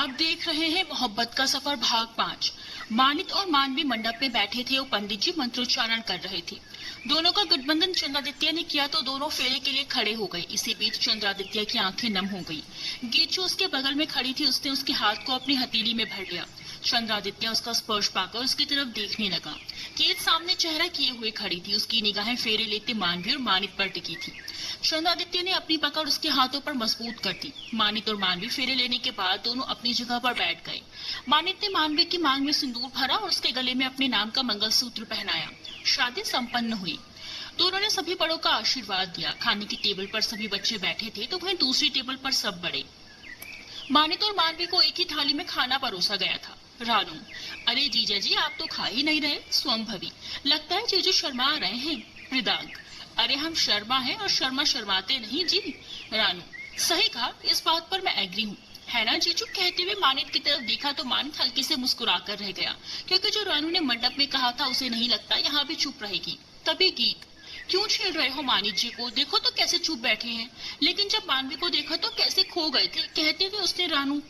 आप देख रहे हैं मोहब्बत का सफर भाग 5। मानित और मानवी मंडप में बैठे थे और पंडित जी मंत्रोच्चारण कर रहे थे। दोनों का गठबंधन चंद्रादित्य ने किया तो दोनों फेरे के लिए खड़े हो गए। इसी बीच चंद्रादित्य की आंखें नम हो गई। गीत जो उसके बगल में खड़ी थी उसने उसके हाथ को अपनी हथेली में भर लिया। चंद्रादित्य उसका स्पर्श पाकर उसकी तरफ देखने लगा। केत सामने चेहरा किए हुए खड़ी थी। उसकी निगाहें फेरे लेते मानवी और मानित पर टिकी थी। चंद्रादित्य ने अपनी पकड़ उसके हाथों पर मजबूत कर दी। मानित और मानवी फेरे लेने के बाद दोनों अपनी जगह पर बैठ गए। मानित ने मानवी की मांग में सिंदूर भरा और उसके गले में अपने नाम का मंगलसूत्र पहनाया। शादी संपन्न हुई। दोनों ने सभी बड़ों का आशीर्वाद दिया। खाने की टेबल पर सभी बच्चे बैठे थे तो वहीं दूसरी टेबल पर सब बड़े। मानित और मानवी को एक ही थाली में खाना परोसा गया था। रानू, अरे जीजा जी आप तो खा ही नहीं रहे। स्वंभवी, लगता है जीजू शर्मा रहे हैं। मृदांक, अरे हम शर्मा हैं और शर्मा शर्माते नहीं जी। रानू, सही कहा, इस बात पर मैं एग्री हूँ, है ना जीजू। कहते हुए मानित की तरफ देखा तो मानित हल्के से मुस्कुराकर रह गया, क्योंकि जो रानू ने मंडप में कहा था उसे नहीं लगता यहाँ भी चुप रहेगी। तभी गीत, क्यों छेड़ रहे हो मानित जी को, देखो तो कैसे चुप बैठे हैं। लेकिन जब मानवी को देखा तो कैसे खो गए थे। कहते हुए उसने रानू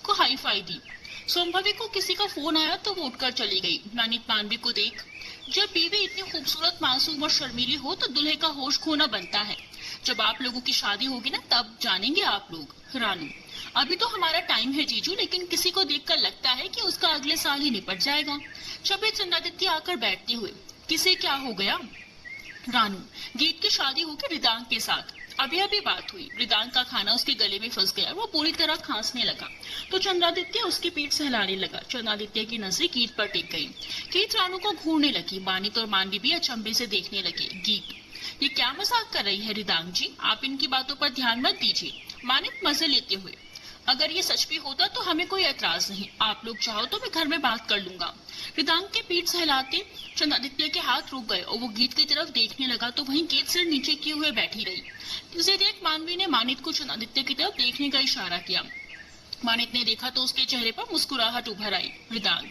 को हाई फाई दी। सोमभवी को किसी का फोन आया तो वो उठकर चली गई। मानित मानवी को देख, जब बीवी इतनी खूबसूरत, मासूम और शर्मीली हो तो दूल्हे का होश खोना बनता है। जब आप लोगों की शादी होगी ना तब जानेंगे आप लोग। रानू, अभी तो हमारा टाइम है जीजू, लेकिन किसी को देखकर लगता है कि उसका अगले साल ही निपट जाएगा। चपे चंद्रादित्य आकर बैठते हुए, किसे क्या हो गया। रानू, गीत की शादी होगी रिदांग के साथ। अभी अभी बात हुई। रिदांग का खाना उसके गले में फंस गया। वो पूरी तरह खांसने लगा तो चंद्रादित्य उसकी पीठ सहलाने लगा। चंद्रादित्य की नजरें गीत पर टिक गई। गीत रानू को घूरने लगी। मानित और मानवी भी अचंभे से देखने लगे। गीत, ये क्या मजाक कर रही है रिदांग जी, आप इनकी बातों पर ध्यान मत दीजिए। मानित मजे लेते हुए, अगर ये सच भी होता तो हमें कोई एतराज नहीं, आप लोग चाहो तो मैं घर में बात कर लूंगा। रिदांग के पीठ सहलाते चंद्रादित्य के हाथ रुक गए और वो गीत की तरफ देखने लगा तो वहीं गीत सिर नीचे किए हुए बैठी रही। इसे देख मानवी ने मानित को चंद्रादित्य की तरफ देखने का इशारा किया। मानित ने देखा तो उसके चेहरे पर मुस्कुराहट उभर आई। रिदांग,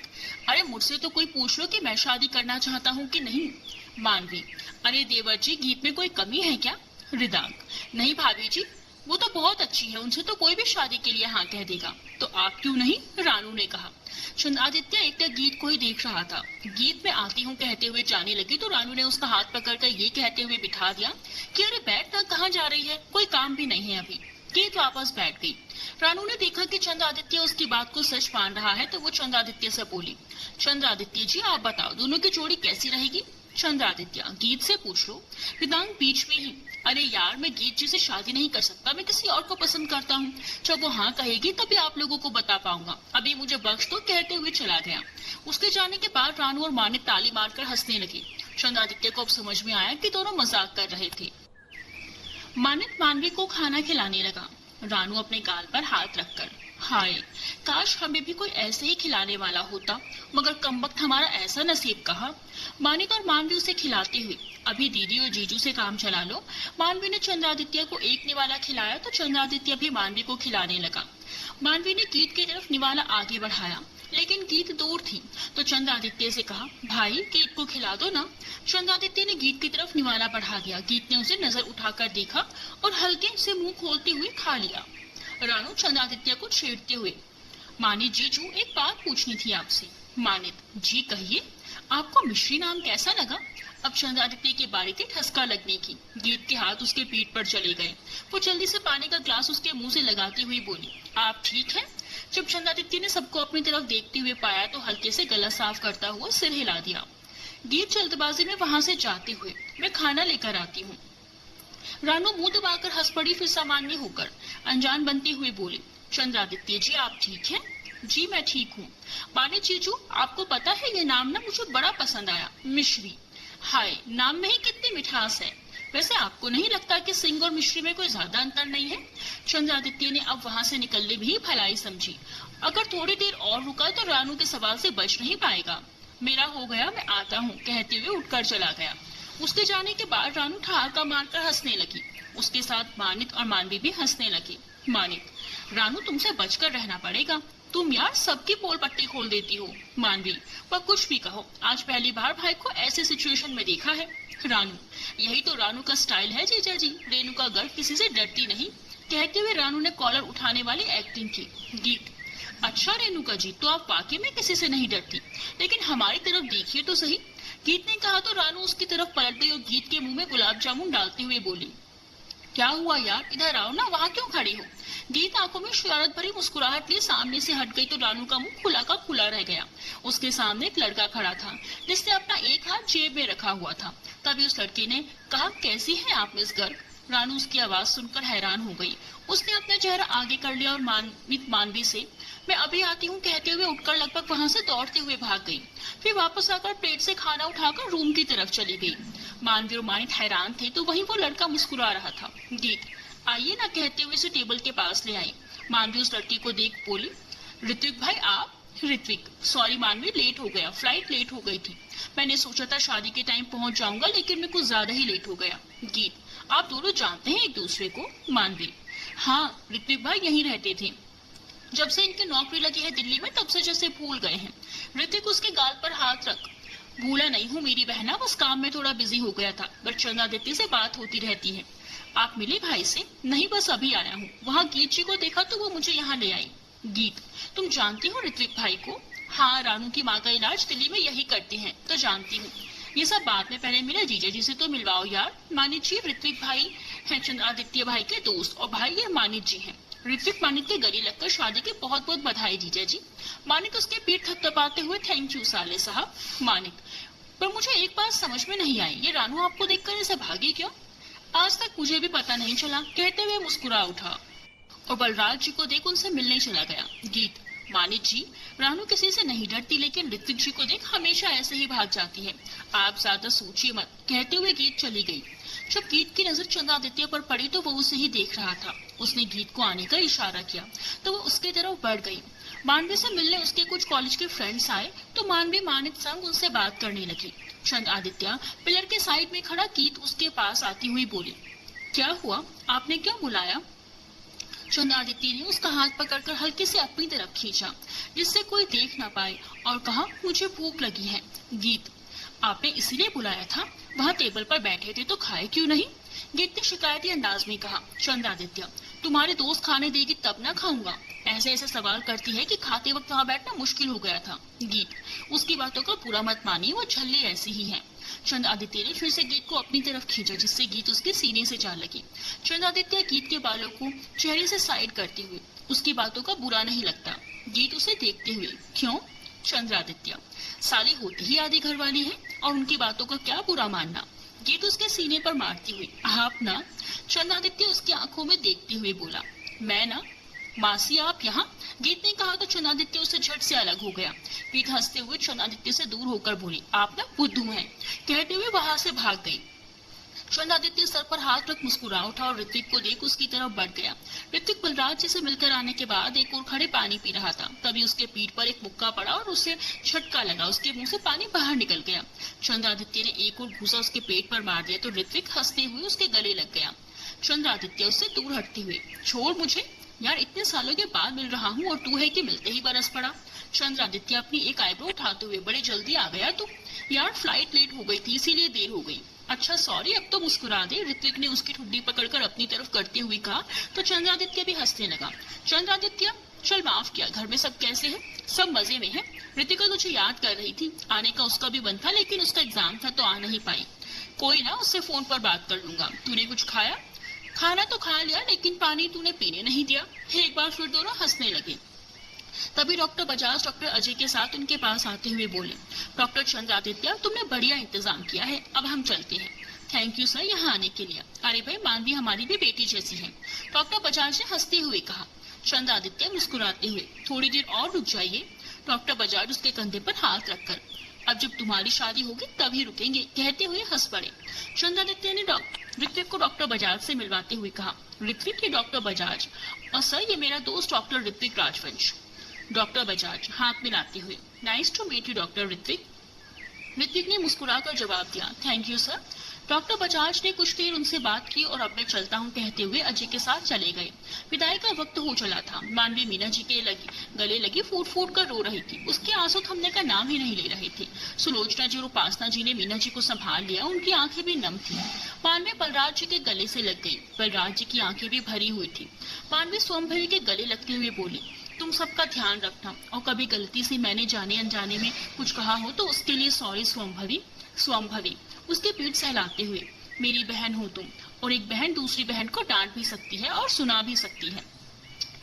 अरे मुझसे तो कोई पूछ लो कि मैं शादी करना चाहता हूँ कि नहीं। मानवी, अरे देवर जी, गीत में कोई कमी है क्या। रिदांग, नहीं भाभी जी, वो तो बहुत अच्छी है, उनसे तो कोई भी शादी के लिए हाँ कह देगा। तो आप क्यों नहीं, रानू ने कहा। चंद्रादित्य एकटक गीत को ही देख रहा था। गीत में आती हूँ कहते हुए जाने लगी तो रानू ने उसका हाथ पकड़कर ये कहते हुए बिठा दिया कि अरे बैठ ना, कहाँ जा रही है, कोई काम भी नहीं है अभी। गीत वापस बैठ गई। रानू ने देखा कि चंद्रादित्य उसकी बात को सच मान रहा है तो वो चंद्रादित्य से बोली, चंद्रादित्य जी आप बताओ दोनों की जोड़ी कैसी रहेगी। चंद्रादित्य, गीत से पूछ लो। रिदांग बीच में ही, अरे यार मैं गीत जी से शादी नहीं कर सकता, मैं किसी और को पसंद करता हूँ। जब वो हाँ कहेगी तभी आप लोगों को बता पाऊंगा, अभी मुझे बख्श दो, कहते हुए चला गया। उसके जाने के बाद रानू और मानित ताली मारकर हंसने लगे। चंद्रादित्य को अब समझ में आया कि दोनों मजाक कर रहे थे। मानित मानवी को खाना खिलाने लगा। रानू अपने गाल पर हाथ रखकर, हाय काश हमें भी कोई ऐसे ही खिलाने वाला होता, मगर कमबख्त हमारा ऐसा नसीब कहा। मानित और मानवी उसे खिलाते हुए, अभी दीदी और जीजू से काम चला लो। मानवी ने चंद्रादित्य को एक निवाला खिलाया तो चंद्रादित्य भी मानवी को खिलाने लगा। मानवी ने गीत की तरफ निवाला आगे बढ़ाया, लेकिन गीत दूर थी तो चंद्रादित्य से कहा, भाई गीत को खिला दो ना। चंद्रादित्य ने गीत की तरफ निवाला बढ़ा दिया। गीत ने उसे नजर उठाकर देखा और हल्के से मुंह खोलते हुए खा लिया। रानू चंद्रादित्य को छेड़ते हुए, मानित जीजू एक बात पूछनी थी आपसे। मानित, जी कहिए, आपको मिश्री नाम कैसा लगा। अब चंद्रादित्य की बारी थी ठसका लगने की। गीत के हाथ उसके पीठ पर चले गए। वो जल्दी से पानी का ग्लास उसके मुंह से लगाती हुई बोली, आप ठीक है। जब चंद्रादित्य ने सबको अपनी तरफ देखते हुए पाया तो हल्के से गला साफ करता हुआ सिर हिला दिया। गीत जल्दबाजी में वहां से जाते हुए, मैं खाना लेकर आती हूँ। रानू मुंह दबाकर हंस पड़ी, फिर सामान्य होकर अनजान बनते हुए बोली, चंद्रादित्य जी आप ठीक हैं। जी मैं ठीक हूँ। मानित जीजू आपको पता है ये नाम ना मुझे बड़ा पसंद आया, मिश्री। हाय, नाम में ही कितनी मिठास है। वैसे आपको नहीं लगता कि सिंह और मिश्री में कोई ज्यादा अंतर नहीं है। चंद्रादित्य ने अब वहां से निकलने भी भलाई समझी। अगर थोड़ी देर और रुका तो रानू के सवाल से बच नहीं पाएगा। मेरा हो गया, मैं आता हूँ, कहते हुए उठकर चला गया। उसके जाने के बाद रानू ठहाका मारकर हंसने लगी। उसके साथ मानित और मानवी भी हंसने लगे। मानित, रानू तुमसे बचकर रहना पड़ेगा, तुम यार सबकी पोल पट्टी खोल देती हो। मानवी, पर कुछ भी कहो, आज पहली बार भाई को ऐसे सिचुएशन में देखा है। रानू, यही तो रानू का स्टाइल है जीजा जी, रेनू का गर्व किसी से डरती नहीं। कहते हुए रानू ने कॉलर उठाने वाली एक्टिंग की। गीत, अच्छा रेणुका जी, तो आप वाकई में किसी से नहीं डरती, लेकिन हमारी तरफ देखिए तो सही। गीत ने कहा तो रानू उसकी तरफ पलट गई और गीत के मुंह में गुलाब जामुन डालते हुए बोली, क्या हुआ यार, इधर आओ ना, वहाँ क्यों खड़ी हो। गीत आंखों में शरारत भरी मुस्कुराहट लिए सामने से हट गई तो रानू का मुंह खुला का खुला रह गया। उसके सामने एक लड़का खड़ा था जिसने अपना एक हाथ जेब में रखा हुआ था। तभी उस लड़के ने कहा, कैसी है आप मिस गर्ग। रानू उसकी आवाज सुनकर हैरान हो गई। उसने अपना चेहरा आगे कर लिया और मानवी से मैं अभी आती हूँ कहते हुए उठकर लगभग वहां से दौड़ते हुए भाग गई। फिर वापस आकर प्लेट से खाना उठाकर रूम की तरफ चली गई। मानवी और मानित हैरान थे तो वहीं वो लड़का मुस्कुरा रहा था। गीत आइए ना कहते हुए उसे टेबल के पास ले आई। मानवी उस लड़की को देख बोली, ऋत्विक भाई आप। ऋत्विक, सॉरी मानवी, लेट हो गया, फ्लाइट लेट हो गई थी। मैंने सोचा था शादी के टाइम पहुंच जाऊंगा लेकिन मैं कुछ ज्यादा ही लेट हो गया। गीत, आप दोनों जानते हैं एक दूसरे को। मानवी, हाँ ऋत्विक भाई यहीं रहते थे, जब से इनकी नौकरी लगी है दिल्ली में तब से जैसे भूल गए हैं। ऋत्विक उसके गाल पर हाथ रख, भूला नहीं हूँ मेरी बहना, बस काम में थोड़ा बिजी हो गया था, बट चंद्रादित्य से बात होती रहती है। आप मिले भाई से? नहीं, बस अभी आया हूँ। वहाँ गीत जी को देखा तो वो मुझे यहाँ ले आई। गीत, तुम जानती हो ऋत्विक भाई को? हाँ, रानू की माँ का इलाज दिल्ली में यही करते हैं तो जानती हूँ। ये सब बात में, पहले मेरे जीजा जी से तो मिलवाओ यार। मानित जी ऋत्विक भाई हैं चंद्रादित्य भाई के दोस्त और भाई ये मानित जी हैं। ऋत्विक मानित के गले लगकर शादी की बहुत बहुत बधाई जीजा जी। मानित उसके पीठ थपथपाते हुए, थैंक यू साले साहब। मानित, पर मुझे एक बात समझ में नहीं आई, ये रानू आपको देखकर ऐसे भागी क्यों? आज तक मुझे भी पता नहीं चला, कहते हुए मुस्कुरा उठा और बलराज जी को देख उनसे मिलने चला गया। गीत, मानित जी, रानू किसी से नहीं डरती लेकिन ऋत्विक जी को देख हमेशा ऐसे ही भाग जाती है, आप ज्यादा सोचिए मत, कहते हुए गीत चली गई। जब गीत की नजर चंद्रादित्य पर पड़ी तो वो उसे ही देख रहा था। उसने गीत को आने का इशारा किया तो वो उसकी तरफ बढ़ गई। मानवी से मिलने उसके कुछ कॉलेज के फ्रेंड्स आए तो मानवी मानित संग उनसे बात करने लगी। चंद्रादित्य पिलर के साइड में खड़ा गीत उसके पास आती हुई बोली, क्या हुआ, आपने क्यों बुलाया? चंद्रादित्य ने उसका हाथ पकड़कर हल्के से अपनी तरफ खींचा जिससे कोई देख ना पाए और कहा, मुझे भूख लगी है। गीत, आपने इसीलिए बुलाया था? वहाँ टेबल पर बैठे थे तो खाए क्यों नहीं? गीत ने शिकायती अंदाज में कहा। चंद्रादित्य, तुम्हारे दोस्त खाने देगी तब ना खाऊंगा, ऐसे ऐसे सवाल करती है कि खाते वक्त वहाँ बैठना मुश्किल हो गया था। गीत, उसकी बातों का पूरा मत मानिए, वो छल्ली ऐसी ही है। चंद्रादित्य ने फिर से गीत को अपनी तरफ खींचा जिससे गीत उसके सीने से जा लगी। चंद्रादित्य गीत के बालों को चेहरे से साइड करते हुए, उसकी बातों का बुरा नहीं लगता। गीत उसे देखते हुए, क्यों? चंद्रादित्य, साली होती ही आधी घरवाली है और उनकी बातों का क्या बुरा मानना। गीत उसके सीने पर मारती हुई, आप ना। चंद्रादित्य उसकी आंखों में देखते हुए बोला, मैं ना? मासी आप यहाँ? गीत ने कहा तो चंद्रादित्य उससे झट से अलग हो गया। गीत हंसते हुए चंद्रादित्य से दूर होकर बोली, आप ना बुद्धू हैं, कहते हुए वहां से भाग गई। चंद्रादित्य सर पर हाथ रख मुस्कुरा उठा और ऋत्विक को देख उसकी तरफ बढ़ गया। ऋत्विक बलराज जी से मिलकर आने के बाद एक और खड़े पानी पी रहा था। तभी उसके पीठ पर एक मुक्का पड़ा और उसे झटका लगा, उसके मुंह से पानी बाहर निकल गया। चंद्रादित्य ने एक और घूसा उसके पेट पर मार दिया तो ऋत्विक हंसते हुए उसके गले लग गया। चंद्रादित्य उससे दूर हटते हुए, छोड़ मुझे यार, इतने सालों के बाद मिल रहा हूँ और तू है कि मिलते ही बरस पड़ा। चंद्रादित्य अपनी एक आईब्रो उठाते हुए, बड़े जल्दी आ गया तू? यार फ्लाइट लेट हो गई थी इसीलिए देर हो गई। अच्छा सॉरी, अब तो मुस्कुरा दे, ऋत्विक ने उसकी ठुड्डी पकड़कर अपनी तरफ करते हुए कहा तो चंद्रादित्य भी हंसने लगा। चंद्रादित्य, चल माफ किया, घर में सब कैसे हैं? सब मजे में है। ऋतिका तुझे याद कर रही थी, आने का उसका भी मन था लेकिन उसका एग्जाम था तो आ नहीं पाई। कोई ना, उससे फोन पर बात कर लूंगा। तूने कुछ खाया? खाना तो खा लिया लेकिन पानी तूने पीने नहीं दिया। एक बार फिर दोनों हंसने लगे। तभी डॉक्टर बजाज डॉक्टर अजय के साथ उनके पास आते हुए बोले, डॉक्टर चंद्रादित्य, तुमने बढ़िया इंतजाम किया है, अब हम चलते हैं। थैंक यू सर यहाँ आने के लिए। अरे भाई, मानवी हमारी भी बेटी जैसी है, डॉक्टर बजाज ने हंसते हुए कहा। चंद्रादित्य मुस्कुराते हुए, थोड़ी देर और रुक जाइए। डॉक्टर बजाज उसके कंधे पर हाथ रखकर, अब जब तुम्हारी शादी होगी तभी रुकेंगे, कहते हुए हंस पड़े। चंद्रादित्य ने ऋत्विक को डॉक्टर बजाज से मिलवाते हुए कहा, ऋत्विक ये डॉक्टर बजाज और सर ये मेरा दोस्त डॉक्टर ऋत्विक राजवंश। डॉक्टर बजाज हाथ मिलाते हुए, nice to meet you doctor Ritvik. Ritvik ने मुस्कुराकर जवाब दिया, thank you sir. Doctor Bajaj ने कुछ देर उनसे बात की और अब मैं चलता हूँ कहते हुए अजय के साथ चले गए। विदाई का वक्त हो चला था। मानवी मीना जी के गले लगी फूट फूट कर रो रही थी। उसके आंसू थमने का नाम ही नहीं ले रहे थे। सुलोचना जी और उपासना जी ने मीना जी को संभाल लिया, उनकी आंखें भी नम थी। मानवी बलराज जी के गले से लग गई। बलराज जी की आंखें भी भरी हुई थी। मानवी सोमभवी के गले लगते हुए बोली, तुम सबका ध्यान रखना और कभी गलती से मैंने जाने अनजाने में कुछ कहा हो तो उसके लिए सॉरी स्वंभवी। स्वंभवी उसकी पीठ सहलाते हुए, मेरी बहन हो तुम, और एक बहन दूसरी बहन को डांट भी सकती है और सुना भी सकती है,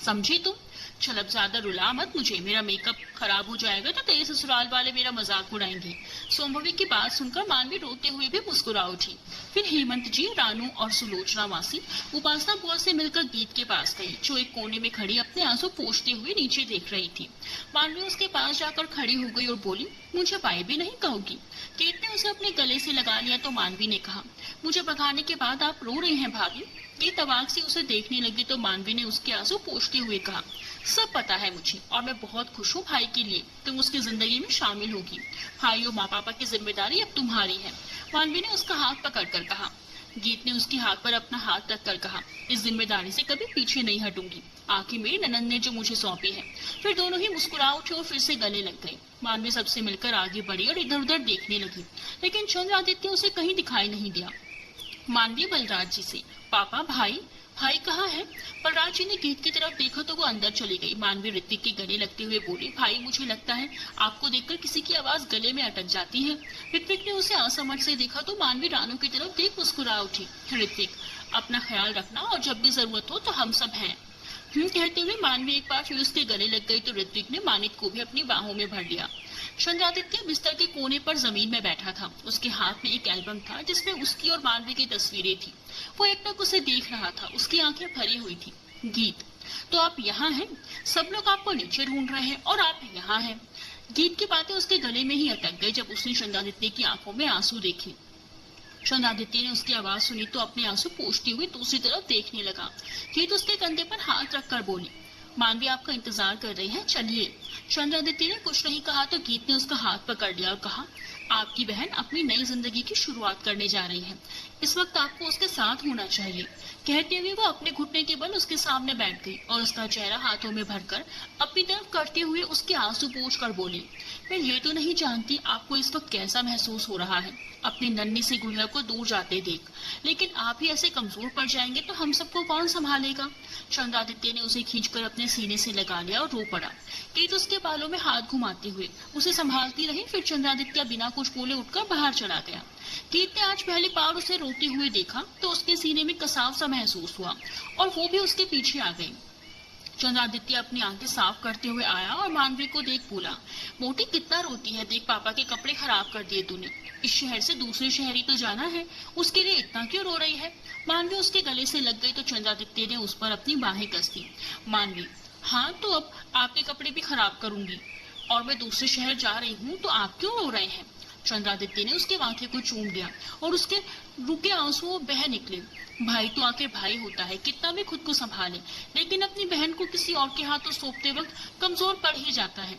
समझी तुम? चल अब ज्यादा रुला मत मुझे, मेरा मेकअप खराब हो जाएगा तो तेरे ससुराल वाले मेरा मजाक उड़ाएंगे। सोमभवी की बात सुनकर मानवी रोते हुए भी मुस्कुरा उठी। फिर हेमंत जी, रानू और सुलोचना मासी उपासना बुआ से मिलकर गीत के पास गई, जो एक कोने में खड़ी अपने आंसू पोंछते हुए नीचे देख रही थी। मानवी उसके पास जाकर खड़ी हो गई और बोली, मुझे बाय भी नहीं कहोगी? गीत ने उसे अपने गले से लगा लिया तो मानवी ने कहा, मुझे भगाने के बाद आप रो रही हैं भाभी? गीत अवाक से उसे देखने लगी तो मानवी ने उसके आंसू पोंछते हुए कहा, सब पता है मुझे और मैं बहुत खुश हूँ भाई के लिए, तुम उसकी जिंदगी में शामिल होगी। भाई और माँ पापा की जिम्मेदारी अब तुम्हारी है। मानवी ने उसका हाथ पकड़कर कहा। गीत ने उसके हाथ पर अपना हाथ रखकर कहा, इस जिम्मेदारी से कभी पीछे नहीं हटूंगी, आखिर मेरी ननद ने जो मुझे सौंपी है। फिर दोनों ही मुस्कुरा उठे और फिर से गले लग गए। मानवी सबसे मिलकर आगे बढ़ी और इधर उधर देखने लगी, लेकिन चंद्रादित्य उसे कहीं दिखाई नहीं दिया। मानवी बलराज जी से, पापा भाई भाई कहाँ है? बलराज जी ने गीत की तरफ देखा तो वो अंदर चली गई। मानवी ऋत्विक के गले लगते हुए बोली, भाई मुझे लगता है आपको देखकर किसी की आवाज गले में अटक जाती है। ऋत्विक ने उसे असमझ से देखा तो मानवी रानू की तरफ देख मुस्कुरा उठी। ऋत्विक, अपना ख्याल रखना और जब भी जरूरत हो तो हम सब हैं। कहते हुए मानवी एक बार फिर उसके गले लग गई तो ऋत्विक ने मानित को भी अपनी बाहों में भर लिया। चंद्रादित्य बिस्तर के कोने पर जमीन में बैठा था। उसके हाथ में एक एल्बम था जिसमें उसकी और मानवी की तस्वीरें थी। वो एकटक उसे देख रहा था, उसकी आंखें भरी हुई थी। गीत, तो आप यहाँ हैं? सब लोग आपको नीचे ढूंढ रहे हैं और आप यहाँ हैं। गीत की बातें उसके गले में ही अटक गई जब उसने चंद्रादित्य की आंखों में आंसू देखे। चंद्रादित्य ने उसकी आवाज सुनी तो अपने आंसू पोंछते हुए दूसरी तरफ देखने लगा। गीत उसके कंधे पर हाथ रखकर बोली, मानवी आपका इंतजार कर रही है, चलिए। चंद्रादित्य ने कुछ नहीं कहा तो गीत ने उसका हाथ पकड़ लिया और कहा, आपकी बहन अपनी नई जिंदगी की शुरुआत करने जा रही है, इस वक्त आपको उसके साथ होना चाहिए। कहते हुए वो अपने घुटने के बल उसके सामने बैठ गई और उसका चेहरा हाथों में भरकर अपनी तरफ करते हुए उसके आंसू पोंछ कर बोली, मैं ये तो नहीं जानती आपको इस वक्त कैसा महसूस हो रहा है अपनी नन्ही सी गुड़िया को दूर जाते देख, लेकिन आप ही ऐसे कमजोर पड़ जाएंगे तो हम सबको कौन संभालेगा? चंद्रादित्य ने उसे खींचकर अपने सीने से लगा लिया और रो पड़ा। गीत उसके बालों में हाथ घुमाते हुए उसे संभालती रही। फिर चंद्रादित्य बिना कुछ बोले उठकर बाहर चला गया। गीत ने आज पहली बार उसे रोते हुए देखा तो उसके सीने में कसाव सा महसूस हुआ और वो भी उसके पीछे आ गई। चंद्रादित्य अपनी आंखें साफ करते हुए आया और मानवी को देख बोला, मोटी कितना रोती है, देख पापा के कपड़े खराब कर दिए तूने, इस शहर से दूसरे शहर ही तो जाना है, उसके लिए इतना क्यों रो रही है? मानवी उसके गले से लग गई तो चंद्रादित्य ने उस पर अपनी बाहें कस दी। मानवी, हाँ तो अब आपके कपड़े भी खराब करूंगी और मैं दूसरे शहर जा रही हूँ तो आप क्यों रो रहे हैं? चंद्रादित्य ने उसके माथे को चूम लिया और उसके रुके आंसू बह निकले। भाई तो आखिर भाई होता है, कितना भी खुद को संभाले, लेकिन अपनी बहन को किसी और के हाथों सौंपते वक्त कमजोर पड़ ही जाता है।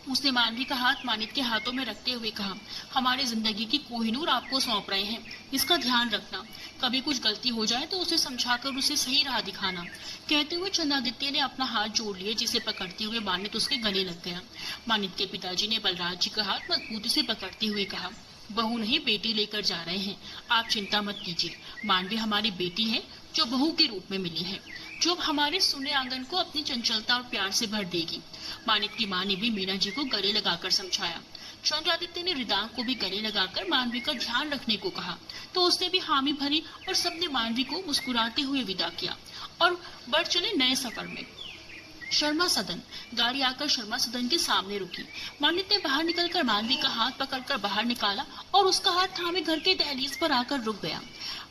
उसने मानवी का हाथ मानित के हाथों में रखते हुए कहा, हमारी जिंदगी की कोहिनूर आपको सौंप रहे हैं, इसका ध्यान रखना, कभी कुछ गलती हो जाए तो उसे समझाकर उसे सही राह दिखाना। कहते हुए चंद्रादित्य ने अपना हाथ जोड़ लिए, जिसे पकड़ते हुए मानित उसके गले लग गया। मानित के पिताजी ने बलराज जी का हाथ मजबूती से पकड़ते हुए कहा, बहू नहीं बेटी लेकर जा रहे हैं, आप चिंता मत कीजिए, मानवी हमारी बेटी है जो बहू के रूप में मिली है, जो हमारे सुने आंगन को अपनी चंचलता और प्यार से भर देगी। मानित की माँ ने भी मीना जी को गले लगाकर समझाया। चंद्रादित्य ने रिदांग को भी गले लगाकर मानवी का ध्यान रखने को कहा तो उसने भी हामी भरी और सबने मानवी को मुस्कुराते हुए विदा किया और बढ़ चले नए सफर में। शर्मा सदन, गाड़ी आकर शर्मा सदन के सामने रुकी। मानित ने बाहर निकलकर मानवी का हाथ पकड़कर बाहर निकाला और उसका हाथ थामे घर के दहलीज पर आकर रुक गया।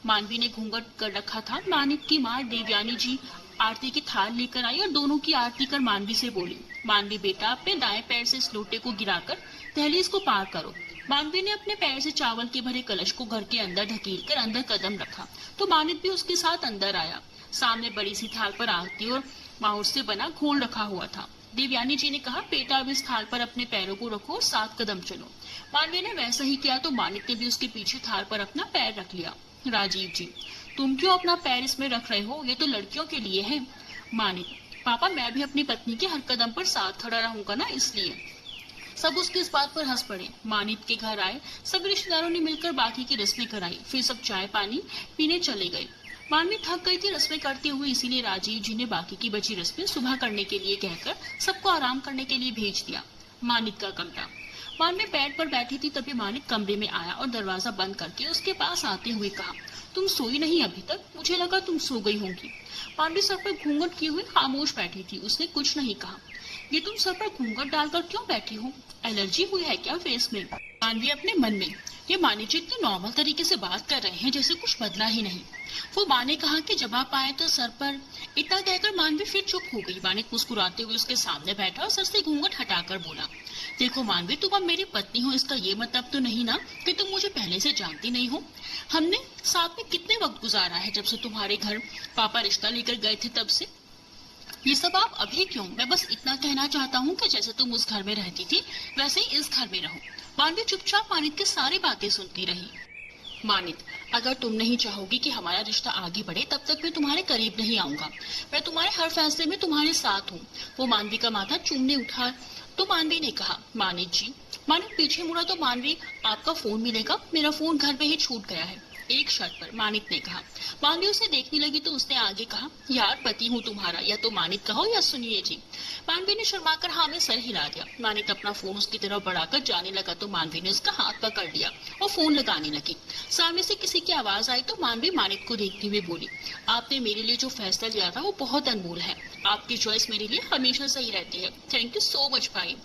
मानवी ने घूंघट कर रखा था। मानित की माँ देवयानी जी आरती की थाल लेकर आई और दोनों की आरती कर मानवी से बोली, मानवी बेटा अपने दाएं पैर से इस लोटे को गिराकर दहलीज को पार करो। मानवी ने अपने पैर से चावल के भरे कलश को घर के अंदर ढकेल कर अंदर कदम रखा तो मानित भी उसके साथ अंदर आया। सामने बड़ी सी थाल पर आरती और माहौर से बना घोल रखा हुआ था। देवयानी जी ने कहा, बेटा अब इस थाल पर अपने पैरों को रखो और 7 कदम चलो। मानवी ने वैसा ही किया तो मानित ने भी उसके पीछे थाल पर अपना पैर रख लिया। राजीव जी, तुम क्यों अपना पैर इसमें रख रहे हो, ये तो लड़कियों के लिए है। मानित, पापा मैं भी अपनी पत्नी के हर कदम पर साथ खड़ा रहूंगा ना, इसलिए। सब उसकी इस बात पर हंस पड़े। मानित के घर आए सभी रिश्तेदारों ने मिलकर बाकी की रस्में कराई, फिर सब चाय पानी पीने चले गए। मानवी थक गई थी रस्में करते हुए, इसीलिए राजीव जी ने बाकी की बची रस्में सुबह करने के लिए कहकर सबको आराम करने के लिए भेज दिया। मानिक का कमरा। मानवी बेड पर बैठी थी तभी मानिक कमरे में आया और दरवाजा बंद करके उसके पास आते हुए कहा, तुम सोई नहीं अभी तक? मुझे लगा तुम सो गई होंगी। मानवी सर पर घूंघट किए हुए खामोश बैठी थी। उसने कुछ नहीं कहा। ये तुम सर पर घूंघट डालकर क्यों बैठी हो? एलर्जी हुई है क्या फेस में? मानवी अपने मन में, ये मानी जी इतने नॉर्मल तरीके से बात कर रहे हैं जैसे कुछ बदला ही नहीं। वो माँ ने कहा कि जब आप आए तो सर पर, इतना कहकर मानवी फिर चुप हो गई। मानिक मुस्कुराते हुए उसके सामने बैठा और सर से घूंघट हटाकर बोला, देखो मानवी, तुम अब मेरी पत्नी हो, इसका ये मतलब तो नहीं ना कि तुम मुझे पहले से जानती नहीं हो। हमने साथ में कितने वक्त गुजारा है जब से तुम्हारे घर पापा रिश्ता लेकर गए थे तब से। ये सब आप अभी क्यों? मैं बस इतना कहना चाहता हूँ कि जैसे तुम उस घर में रहती थी वैसे ही इस घर में रहो। मानवी चुपचाप मानिक की सारी बातें सुनती रही। मानिक, अगर तुम नहीं चाहोगी कि हमारा रिश्ता आगे बढ़े तब तक मैं तुम्हारे करीब नहीं आऊंगा। मैं तुम्हारे हर फैसले में तुम्हारे साथ हूँ। वो मानवी का माथा चूमने उठा तो मानवी ने कहा, मानिक जी। मानिक पीछे मुड़ा तो मानवी, आपका फोन मिलेगा? मेरा फोन घर पे ही छूट गया है, एक शर्त पर, मानिक ने कहा। मानवी उसे देखने लगी तो उसने आगे कहा, यार पति हूँ तुम्हारा, या तो मानिक कहो या सुनिए जी। मानवी ने शर्माकर हाँ में सर हिला दिया। मानिक अपना फोन उसकी तरफ बढ़ाकर जाने लगा तो मानवी ने उसका हाथ पकड़ लिया और फोन लगाने लगी। सामने से किसी की आवाज आई तो मानवी मानिक को देखते हुए बोली, आपने मेरे लिए जो फैसला लिया था वो बहुत अनमोल है। आपकी चॉइस मेरे लिए हमेशा सही रहती है। थैंक यू सो मच भाई।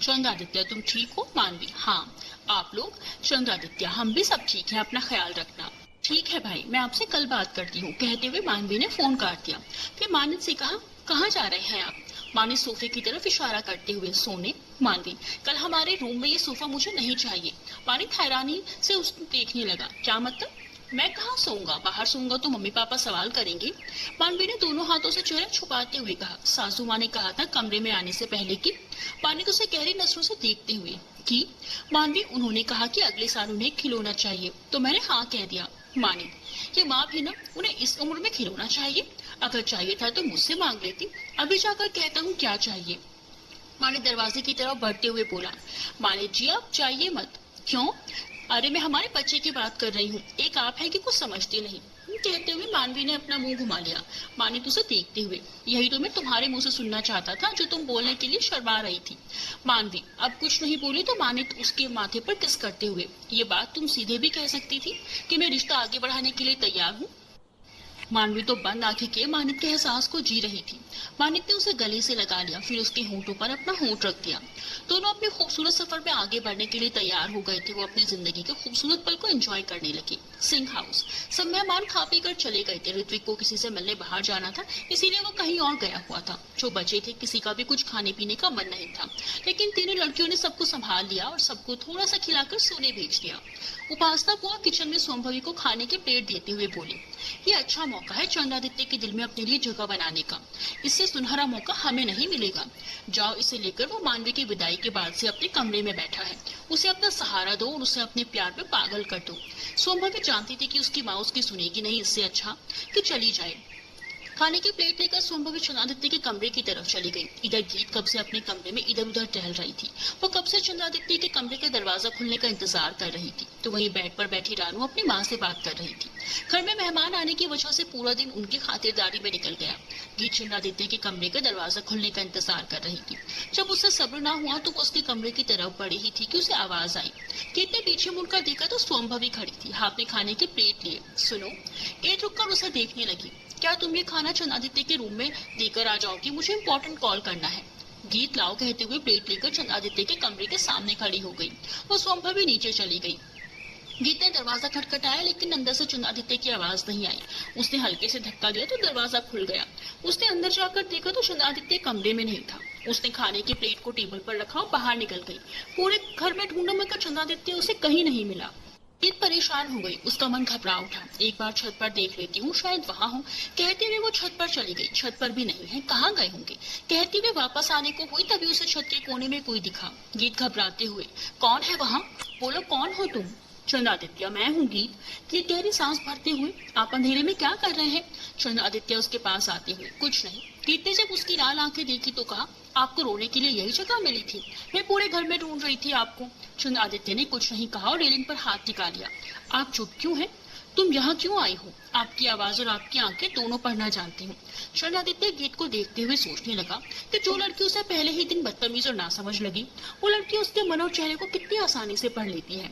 चंद्रादित्य, तुम ठीक हो? मानवी, हाँ। आप लोग? चंद्रादित्य, हम भी सब ठीक हैं, अपना ख्याल रखना। ठीक है भाई, मैं आपसे कल बात करती हूँ, कहते हुए मानवी ने फोन काट दिया। फिर मानिक से कहा, कहाँ जा रहे हैं आप? मानिक सोफे की तरफ इशारा करते हुए, सोने। मानवी, कल हमारे रूम में ये सोफा मुझे नहीं चाहिए। मानिक हैरानी से उसको देखने लगा, क्या मतलब? मैं कहाँ सोऊंगा? बाहर सोऊंगा तो मम्मी पापा सवाल करेंगे। मानवी ने दोनों हाथों से चेहरा छुपाते हुए कहा, सासू माँ ने कहा था कमरे में आने से पहले कि। मानिक उसे गहरी नजरों से देखते हुए, कि मानवी, उन्होंने कहा कि अगले साल उन्हें खिलौना चाहिए तो मैंने हाँ कह दिया। मानिक, ये माँ भी ना, उन्हें इस उम्र में खिलौना चाहिए? अगर चाहिए था तो मुझसे मांग लेती। अभी जाकर कहता हूँ क्या चाहिए। मानिक दरवाजे की तरफ बढ़ते हुए बोला, मानिक जी आप चाहिए मत। क्यों? अरे मैं हमारे बच्चे की बात कर रही हूँ, एक आप है कि कुछ समझते नहीं। कहते हुए मानवी ने अपना मुंह घुमा लिया। मानिक उसे देखते हुए, यही तो मैं तुम्हारे मुंह से सुनना चाहता था जो तुम बोलने के लिए शर्मा रही थी। मानवी अब कुछ नहीं बोली तो मानिक उसके माथे पर किस करते हुए, ये बात तुम सीधे भी कह सकती थी कि मैं रिश्ता आगे बढ़ाने के लिए तैयार हूँ। मानवी तो बंद आंखें किए मानिक के एहसास को जी रही थी। मानिक ने उसे गले से लगा लिया, फिर उसके होंठों पर अपना होंठ रख दिया। दोनों अपने खूबसूरत सफर में आगे बढ़ने के लिए तैयार हो गए थे। वो अपनी जिंदगी के खूबसूरत पल को एंजॉय करने लगे। सिंह हाउस। सब मेहमान खा पी कर चले गए थे। ऋत्विक को किसी से मिलने बाहर जाना था, इसीलिए वो कहीं और गया हुआ था। जो बचे थे किसी का भी कुछ खाने पीने का मन नहीं था, लेकिन तीनों लड़कियों ने सबको संभाल लिया और सबको थोड़ा सा खिलाकर सोने भेज दिया। उपासना बुआ किचन में सोमभवी को खाने के प्लेट देते हुए बोली, ये अच्छा मौका है चंद्रादित्य के दिल में अपने लिए जगह बनाने का। इससे सुनहरा मौका हमें नहीं मिलेगा। जाओ इसे लेकर। वो मानवी की विदाई के बाद से अपने कमरे में बैठा है। उसे अपना सहारा दो और उसे अपने प्यार में पागल कर दो। सोमभवी जानती थी कि उसकी माँ उसकी सुनेगी नहीं, इससे अच्छा कि चली जाए। खाने की प्लेट लेकर सोमभवी चंद्रादित्य के कमरे की तरफ चली गई। इधर गीत कब से अपने कमरे में इधर उधर टहल रही थी। वो कब से चंद्रादित्य के कमरे का दरवाजा खुलने का इंतजार कर रही थी, तो वहीं बेड पर बैठी रानू अपनी माँ से बात कर रही थी। घर में मेहमान आने की वजह से पूरा दिन उनकी खातिरदारी में निकल गया। गीत चंद्रादित्य के कमरे का दरवाजा खुलने का इंतजार कर रही थी। जब उसे सब्र ना हुआ तो वो उसके कमरे की तरफ बढ़ी ही थी कि उसे आवाज आई। गीत ने पीछे मुड़कर देखा तो सोमभवी खड़ी थी, हाथ में खाने की प्लेट लिए। सुनो। गीत रुककर उसे देखने लगी। क्या तुम ये खाना चंद्रादित्य के रूम में देकर आ जाओगी? मुझे इम्पोर्टेंट कॉल करना है। गीत लाओ कहते हुए प्लेट लेकर चंद्रादित्य के कमरे के सामने खड़ी हो गई। वो सोमभवी नीचे चली गई। गीत ने दरवाजा खटखटाया लेकिन अंदर से चंद्रादित्य की आवाज नहीं आई। उसने हल्के से धक्का दिया तो दरवाजा खुल गया। उसने अंदर जाकर देखा तो चंद्रादित्य कमरे में नहीं था। उसने खाने की प्लेट को टेबल पर रखा और बाहर निकल गई। पूरे घर में ढूंढा मगर चंद्रादित्य उसे कहीं नहीं मिला। गीत परेशान हो गई। उसका मन घबरा उठा। एक बार छत पर देख लेती हूँ, शायद वहाँ हो। कहते हुए वो छत पर चली गई। छत पर भी नहीं है, कहाँ गए होंगे? कहती हुए वापस आने को हुई तभी उसे छत के कोने में कोई दिखा। गीत घबराते हुए, कौन है वहाँ? बोलो कौन हो तुम? चंद्रादित्य, मैं हूँ गीत। गीत गहरी सांस भरते हुए, आप अंधेरे में क्या कर रहे हैं? चंद्रादित्य उसके पास आते हुए, कुछ नहीं। गीत ने जब उसकी लाल आंखें देखी तो कहा, आपको रोने के लिए यही जगह मिली थी? मैं पूरे घर में ढूंढ रही थी आपको। चंद्रादित्य ने कुछ नहीं कहा और रेलिंग पर हाथ टिका लिया। आप चुप क्यों हैं? तुम यहाँ क्यों आई हो? आपकी आवाज और आपकी आंखें दोनों पढ़ना जानती हूँ। चंद्रादित्य गीत को देखते हुए सोचने लगा कि जो लड़की उसे पहले ही दिन बदतमीज और नासमझ लगी, वो लड़की उसके मन और चेहरे को कितनी आसानी से पढ़ लेती है।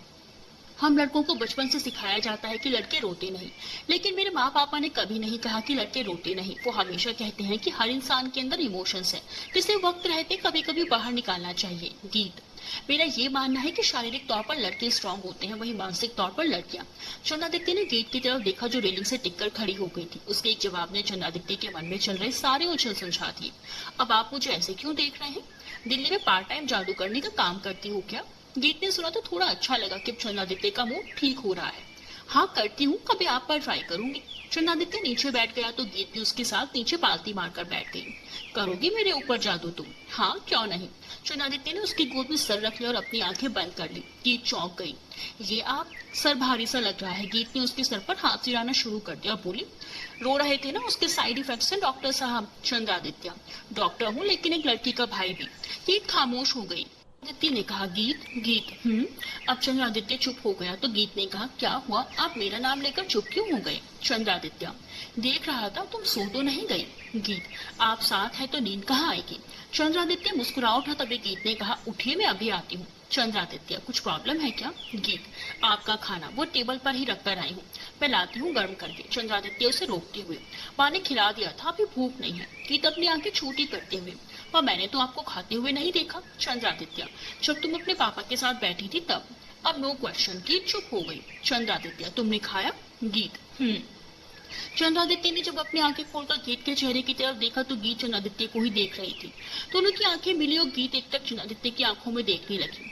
हम लड़कों को बचपन से सिखाया जाता है कि लड़के रोते नहीं, लेकिन मेरे माँ पापा ने कभी नहीं कहा कि लड़के रोते नहीं। वो हमेशा कहते हैं कि हर इंसान के अंदर इमोशंस है, जिसे वक्त रहते कभी कभी बाहर निकालना चाहिए। गीत, मेरा ये मानना है कि शारीरिक तौर पर लड़के स्ट्रांग होते हैं, वहीं मानसिक तौर पर लड़कियां। चंद्रादित्य ने गीत की तरफ देखा जो रेलिंग से टिककर खड़ी हो गई थी। उसके एक जवाब ने चंद्रादित्य के मन में चल रहे सारे उछल सुलझा दिए। अब आप मुझे ऐसे क्यों देख रहे हैं? दिल्ली में पार्ट टाइम जादू करने का काम करती हो क्या? गीत ने सुना तो थोड़ा अच्छा लगा कि चंद्रादित्य का मूड ठीक हो रहा है। हाँ करती हूँ, कभी आप पर ट्राई करूंगी। चंद्रादित्य नीचे बैठ गया तो गीत भी उसके साथ नीचे पालती मारकर बैठ गई। करोगी मेरे ऊपर जादू तुम? हाँ क्यों नहीं। चंद्रादित्य ने उसकी गोद में सर रख लिया और अपनी आंखें बंद कर ली। गीत चौंक गई। ये आप, सर भारी सा लग रहा है। गीत ने उसके सर पर हाथ फिराना शुरू कर दिया। बोली, रो रहे थे ना, उसके साइड इफेक्ट्स हैं डॉक्टर साहब। चंद्रादित्य, डॉक्टर हूँ लेकिन एक लड़की का भाई भी। गीत खामोश हो गई। आदित्य ने कहा, गीत। अब चंद्रादित्य चुप हो गया तो गीत ने कहा, क्या हुआ, आप मेरा नाम लेकर चुप क्यों हो गए? चंद्रादित्य, देख रहा था तुम सो तो नहीं गई। गीत, आप साथ है तो नींद कहाँ आएगी? चंद्रादित्य मुस्कुरा उठा। तभी गीत ने कहा, उठिए मैं अभी आती हूँ। चंद्रादित्य, कुछ प्रॉब्लम है क्या? गीत, आपका खाना वो टेबल पर ही रखकर आई हूँ, मैं लाती हूँ गर्म करके। चंद्रादित्य उसे रोकते हुए, माँ ने खिला दिया था, अभी भूख नहीं है। गीत अपनी आंखें छोटी करते हुए, और मैंने तो आपको खाते हुए नहीं देखा। चंद्रादित्य, जब तुम अपने पापा के साथ बैठी थी तब। अब नो क्वेश्चन। गीत चुप हो गई। चंद्रादित्य, तुमने खाया? गीत, चंद्रादित्य ने जब अपनी आंखें खोलकर गीत के चेहरे की तरफ देखा तो गीत चंद्रादित्य को ही देख रही थी। दोनों की आंखें मिली और गीत एक तक चंद्रादित्य की आंखों में देखने लगी।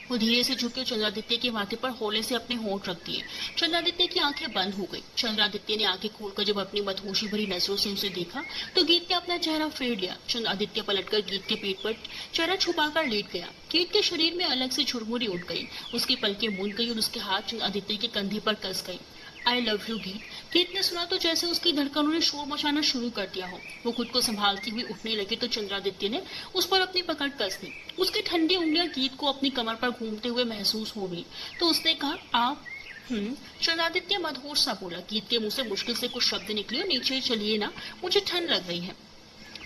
वो धीरे से झुके चंद्रादित्य के माथे पर हौले से अपने होंठ रख दिए। चंद्रादित्य की आंखें बंद हो गई। चंद्रादित्य ने आंखें खोलकर जब अपनी मदहोशी भरी नजरों से उसे देखा तो गीत ने अपना चेहरा फेर लिया। चंद्रादित्य पलटकर गीत के पेट पर चेहरा छुपाकर लेट गया। गीत के शरीर में अलग से झुरमुरी उठ गई। उसकी पलकें मूंद गई और उसके हाथ चंद्रादित्य के कंधे पर कस गई। आई लव यू गीत। गीत ने सुना तो जैसे उसकी धड़कनों ने शोर मचाना शुरू कर दिया हो। वो खुद को संभालती हुई उठने लगी तो चंद्रादित्य ने उस पर अपनी पकड़ कस दी। उसकी ठंडी उंगलियां गीत को अपनी कमर पर घूमते हुए महसूस हो गई तो उसने कहा, आप? चंद्रादित्य मदहोश सा बोला। गीत के मुंह से मुश्किल से कुछ शब्द निकले और नीचे चलिए ना, मुझे ठंड लग रही है।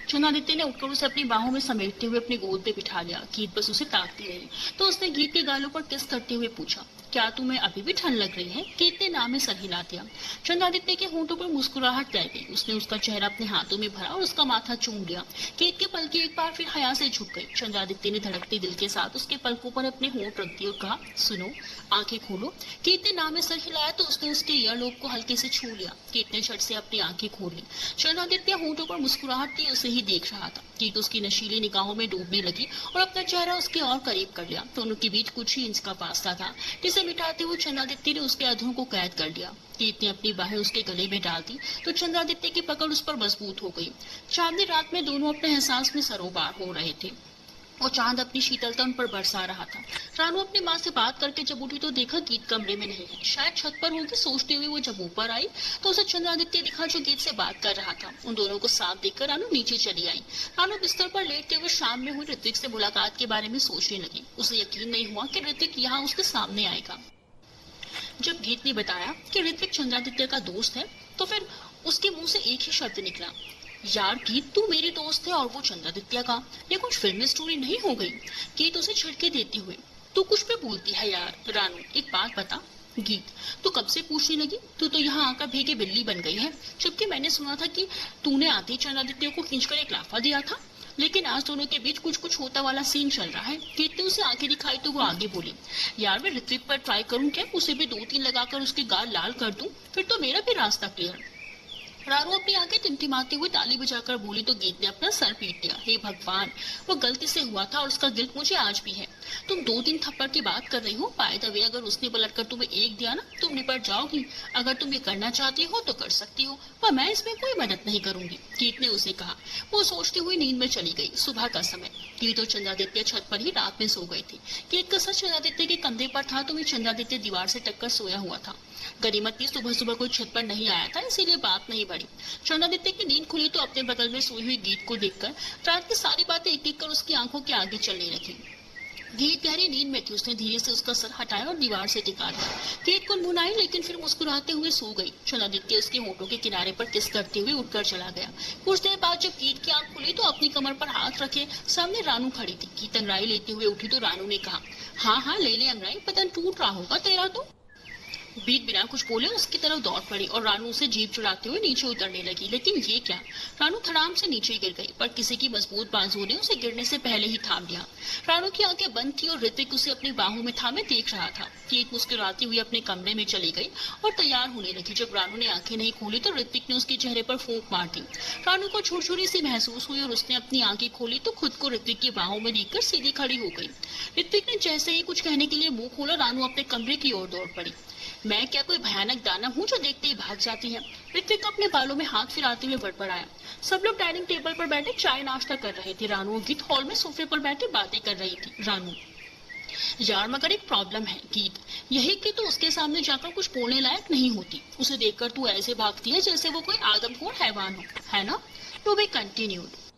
चंद्रादित्य ने उठकर उसे अपनी बाहों में समेटते हुए अपनी गोद पे बिठा लिया। गीत बस उसे ताकती रही तो उसने गीत के गालों पर किस करते हुए पूछा, क्या तुम्हें अभी भी ठंड लग रही है? गीत ने नाम में सर हिला दिया। चंद्रादित्य के होंठों पर मुस्कुराहट तैर गई। उसने उसका चेहरा अपने हाथों में भरा और उसका माथा चूम लिया। गीत के पलके एक बार फिर हया से झुक गई। चंद्रादित्य ने धड़कते दिल के साथ उसके पलकों पर अपने होंठ रख दिए और कहा, सुनो, आंखें खोलो। गीत ने नाम में सर हिलाया तो उसने उसके ईयरलोब को हल्के से छू लिया। गीत ने झट से अपनी आंखें खोली। चंद्रादित्य होंठों पर मुस्कुराहट थी, उसे ही देख रहा था। गीत उसकी नशीली निगाहों में डूबने लगी और अपना चेहरा उसके और करीब कर लिया। दोनों के बीच कुछ ही इंच का फासला था जिसे मिटाते हुए चंद्रादित्य ने उसके अधरों को कैद कर लिया। गीत ने अपनी बाहें उसके गले में डाल दी तो चंद्रादित्य की पकड़ उस पर मजबूत हो गई। चांदनी रात में दोनों अपने एहसास में सरोबार हो रहे थे और चांद अपनी शीतलता उन पर बरसा रहा था। रानू अपनी माँ से बात करके जब उठी तो देखा गीत कमरे में नहीं है, शायद छत पर होगी। सोचते हुए वो जब ऊपर आई तो उसे चंद्रादित्य दिखा जो गीत से बात कर रहा था। उन दोनों को साथ देखकर रानू नीचे चली आई। रानू बिस्तर पर लेटते हुए शाम में हुई ऋत्विक से मुलाकात के बारे में सोचने लगी। उसे यकीन नहीं हुआ कि ऋत्विक यहाँ उसके सामने आएगा। जब गीत ने बताया कि ऋत्विक चंद्रादित्य का दोस्त है तो फिर उसके मुंह से एक ही शब्द निकला, यार गीत, तू मेरे दोस्त है और वो चंद्रादित्य का। ये कुछ फिल्मी स्टोरी नहीं हो गई? गीत उसे झटके देते हुए, तू कुछ भी बोलती है यार। रानू, एक बात बता। गीत, तू कब से पूछने लगी? तू तो यहाँ आकर भीगे बिल्ली बन गई है, जबकि मैंने सुना था कि तूने आते ही चंद्रादित्य को खींचकर एक लाफा दिया था। लेकिन आज दोनों के बीच कुछ कुछ होता वाला सीन चल रहा है। गीत ने उसे आंखें दिखाई तो वो आगे बोली, यार मैं ऋत्विक पर ट्राई करूं क्या? उसे भी 2-3 लगाकर उसके गाल लाल कर दूं, फिर तो मेरा भी रास्ता क्लियर। रानू अपनी आंखें टिमटिमाते हुए ताली बजाकर बोली तो गीत ने अपना सर पीट दिया। हे भगवान, वो गलती से हुआ था और उसका गिल्ट मुझे आज भी है। तुम 2-3 थप्पड़ की बात कर रही हो। बाय द वे, अगर उसने पलटकर तुम्हें एक दिया ना, तुम निपट जाओगी। अगर तुम ये करना चाहती हो तो कर सकती हो, पर मैं इसमें कोई मदद नहीं करूंगी, गीत ने उसे कहा। वो सोचती हुई नींद में चली गई। सुबह का समय। गीत और चंद्रादित्य छत पर ही रात में सो गए थे। गीत का सर चंद्रादित्य के कंधे पर था तो वही चंद्रादित्य दीवार से टककर सोया हुआ था। गनीमत की सुबह सुबह कोई छत पर नहीं आया था, इसीलिए बात नहीं बढ़ी। चंद्रादित्य की नींद खुली तो अपने बगल में सोई हुई गीत को देखकर रात की सारी बातें एक एक कर उसकी आंखों के आगे चलने लगी। गीत गहरी नींद में थी। उसने धीरे से उसका सर हटाया और दीवार से टिका दिया। गीत गुनगुनाई लेकिन फिर मुस्कुराते हुए सो गई। चंद्रादित्य उसके होठों के किनारे पर किस करते हुए उठकर चला गया। कुछ देर बाद जब गीत की आंख खुली तो अपनी कमर पर हाथ रखे सामने रानू खड़ी थी। गीत अंगड़ाई लेते हुए उठी तो रानू ने कहा, हाँ हाँ ले ले अंगड़ाई, पतन टूट रहा होगा तेरा तो। बीत बिना कुछ बोले उसकी तरफ दौड़ पड़ी और रानू उसे जीप चुराते हुए नीचे उतरने लगी। लेकिन ये क्या, रानू धड़ाम से नीचे गिर गई, पर किसी की मजबूत बाजू ने उसे गिरने से पहले ही थाम लिया। रानू की आंखें बंद थी और ऋतिक उसे अपनी बाहों में थामे देख रहा था। कीट मुस्कुराती हुई अपने कमरे में चली गई और तैयार होने लगी। जब रानू ने आंखें नहीं खोली तो ऋतिक ने उसके चेहरे पर फूंक मार दी। रानू को छुरछुरी सी महसूस हुई और उसने अपनी आंखें खोली तो खुद को ऋतिक की बाहों में देखकर सीधी खड़ी हो गई। ऋतिक ने जैसे ही कुछ कहने के लिए मुंह खोला, रानू अपने कमरे की ओर दौड़ पड़ी। मैं क्या कोई भयानक दानव हूँ जो देखते ही भाग जाती है? ऋतिक अपने बालों में हाथ फिराते हुए बड़बड़ाया। सब लोग डाइनिंग टेबल पर बैठे चाय नाश्ता कर रहे थे। रानू और गीत हॉल में सोफे पर बैठे बातें कर रही थी। रानू, यार मगर एक प्रॉब्लम है गीत, यही कि तू उसके सामने जाकर कुछ बोलने लायक नहीं होती। उसे देखकर तू ऐसे भागती है जैसे वो कोई आदमखोर हैवान हो, है ना? To be continued.